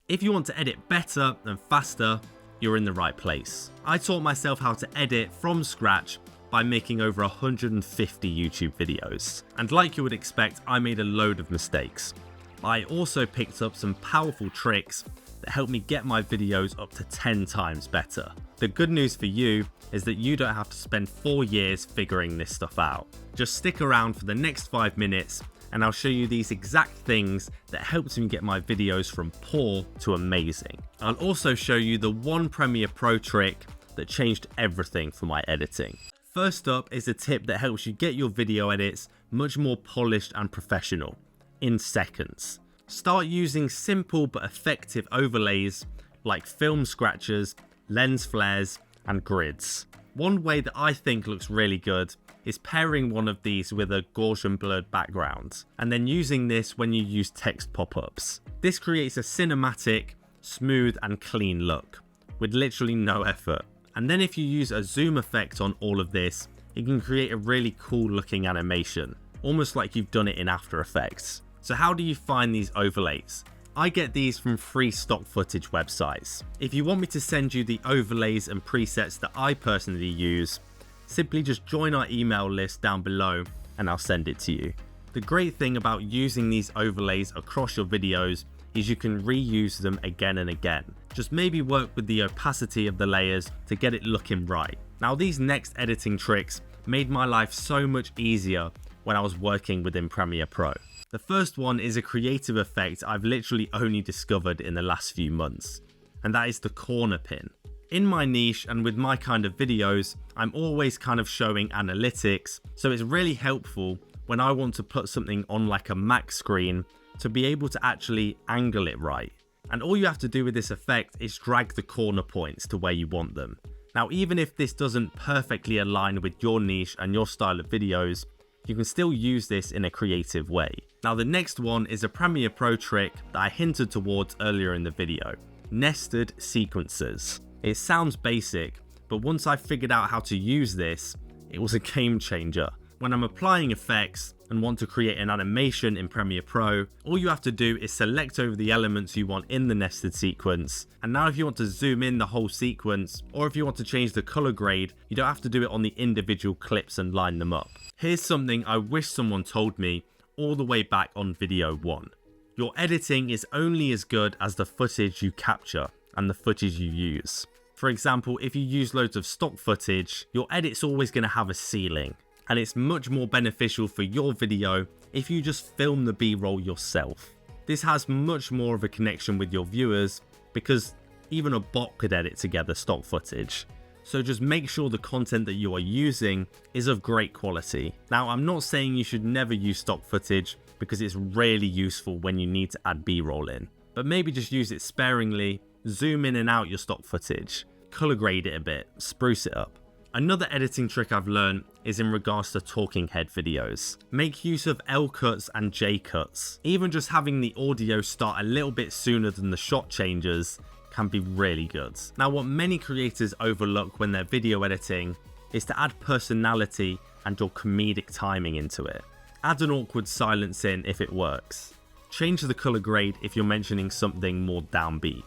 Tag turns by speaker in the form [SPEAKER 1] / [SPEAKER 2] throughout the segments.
[SPEAKER 1] If you want to edit better and faster, you're in the right place. I taught myself how to edit from scratch by making over 150 YouTube videos. And like you would expect, I made a load of mistakes. I also picked up some powerful tricks that helped me get my videos up to 10 times better. The good news for you is that you don't have to spend 4 years figuring this stuff out. Just stick around for the next 5 minutes and I'll show you these exact things that helped me get my videos from poor to amazing. I'll also show you the one Premiere Pro trick that changed everything for my editing. First up is a tip that helps you get your video edits much more polished and professional in seconds. Start using simple but effective overlays like film scratchers, lens flares, and grids. One way that I think looks really good is pairing one of these with a Gaussian blurred background, and then using this when you use text pop-ups. This creates a cinematic, smooth, and clean look with literally no effort. And then if you use a zoom effect on all of this, it can create a really cool looking animation, almost like you've done it in After Effects. So how do you find these overlays? I get these from free stock footage websites. If you want me to send you the overlays and presets that I personally use, simply just join our email list down below and I'll send it to you. The great thing about using these overlays across your videos is you can reuse them again and again. Just maybe work with the opacity of the layers to get it looking right. Now these next editing tricks made my life so much easier when I was working within Premiere Pro. The first one is a creative effect I've literally only discovered in the last few months, and that is the corner pin. In my niche and with my kind of videos, I'm always kind of showing analytics, so it's really helpful when I want to put something on like a Mac screen to be able to actually angle it right. And all you have to do with this effect is drag the corner points to where you want them. Now, even if this doesn't perfectly align with your niche and your style of videos, you can still use this in a creative way. Now the next one is a Premiere Pro trick that I hinted towards earlier in the video, nested sequences. It sounds basic, but once I figured out how to use this, it was a game changer. When I'm applying effects and want to create an animation in Premiere Pro, all you have to do is select over the elements you want in the nested sequence. And now if you want to zoom in the whole sequence, or if you want to change the color grade, you don't have to do it on the individual clips and line them up. Here's something I wish someone told me all the way back on video 1. Your editing is only as good as the footage you capture and the footage you use. For example, if you use loads of stock footage, your edit's always going to have a ceiling. And it's much more beneficial for your video if you just film the B-roll yourself. This has much more of a connection with your viewers because even a bot could edit together stock footage. So just make sure the content that you are using is of great quality. Now, I'm not saying you should never use stock footage because it's really useful when you need to add B-roll in, but maybe just use it sparingly, zoom in and out your stock footage, color grade it a bit, spruce it up. Another editing trick I've learned is in regards to talking head videos. Make use of L cuts and J cuts. Even just having the audio start a little bit sooner than the shot changes can be really good. Now, what many creators overlook when they're video editing is to add personality and your comedic timing into it. Add an awkward silence in if it works. Change the color grade if you're mentioning something more downbeat.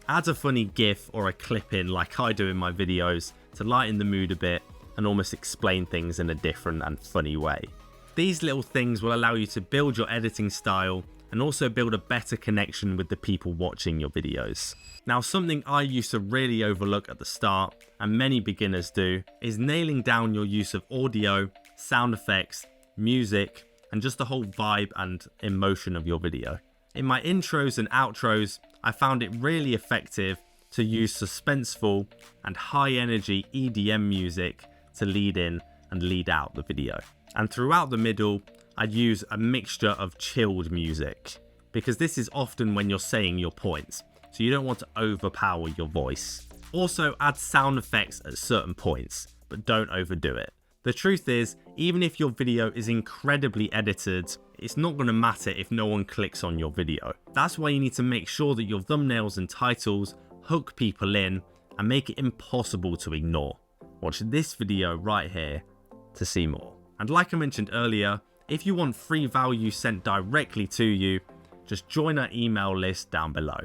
[SPEAKER 1] Add a funny GIF or a clip in like I do in my videos to lighten the mood a bit and almost explain things in a different and funny way. These little things will allow you to build your editing style and also build a better connection with the people watching your videos. Now, something I used to really overlook at the start, and many beginners do, is nailing down your use of audio, sound effects, music, and just the whole vibe and emotion of your video. In my intros and outros, I found it really effective to use suspenseful and high energy EDM music to lead in and lead out the video. And throughout the middle, I'd use a mixture of chilled music because this is often when you're saying your points, so you don't want to overpower your voice. Also, add sound effects at certain points, but don't overdo it. The truth is, even if your video is incredibly edited, it's not going to matter if no one clicks on your video. That's why you need to make sure that your thumbnails and titles hook people in and make it impossible to ignore. Watch this video right here to see more. And like I mentioned earlier, if you want free value sent directly to you, just join our email list down below.